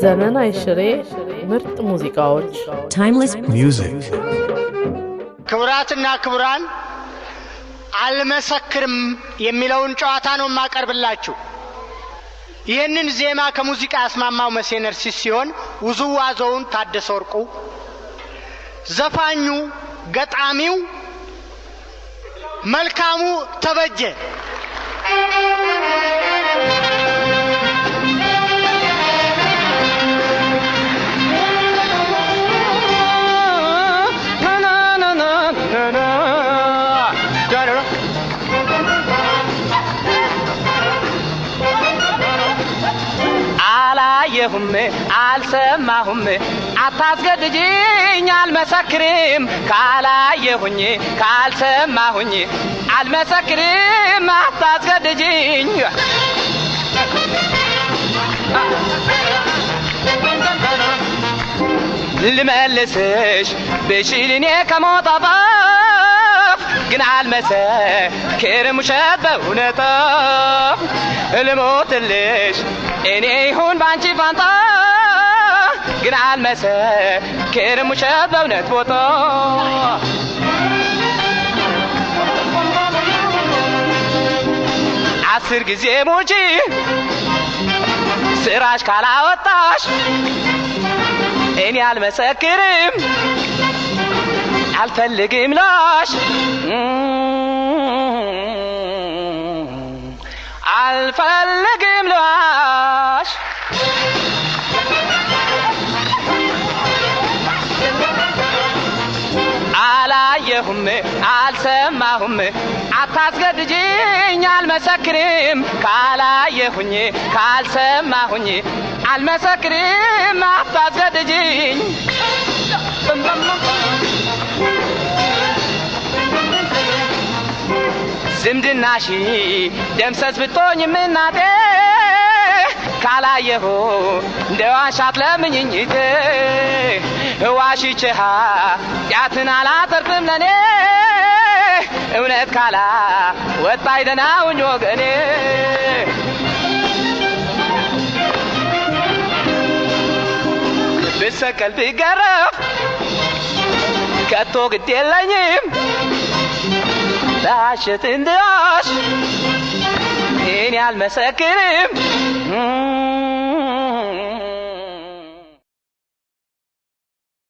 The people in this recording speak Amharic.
ዘመን አይሽሬ ምርጥ ሙዚቃዎች timeless music ክብራትና ክብራን አልመሰክርም የሚለውን ጨዋታ ነው ማቀርብላችሁ። ይሄንን ዜማ ከሙዚቃ ያስማማው መሰነር ሲሆን ውዝዋዜውን ታደሰ ወርቁ፣ ዘፋኙ ገጣሚው መልካሙ ተበጀ። አላየሁም አልሰማሁም አታስገድጂኝ አልመሰክርም ካላየሁኝ ካልሰማሁኝ አልመሰክርም አታስገድጂኝ ልመልስሽ ብሽልኔ ከሞጣፋፍ ግን አልመሰክርም ውሸት በእውነት ልሞትልሽ እኔ ይሁን ባንቺ ፋንታ ግን አልመሰክርም ውሸት በእውነት ቦታ አስር ጊዜ ሙጪ ስራሽ ካላወጣሽ እኔ አልመሰክርም አልፈልግም ላሽ አልፈልግም ላሽ አላየሁም አልሰማሁም አታስገድጂኝ አልመሰክርም ካላየሁኝ ካልሰማሁኝ አልመሰክርም አታስገድጂኝ ዝምድናሺ ደምሰስ ብትሆኝም እናቴ ካላየሁ እንደዋሻት ለምኝኝቴ ዋሽቼሃ ያትን አላተርፍም ለኔ እውነት ካላ ወጣይ ደናውኝ ወገኔ ብሰቀል ብገረፍ ከቶ ግድ የለኝም ዳሽት እንዲያሽ እኔ አልመሰክርም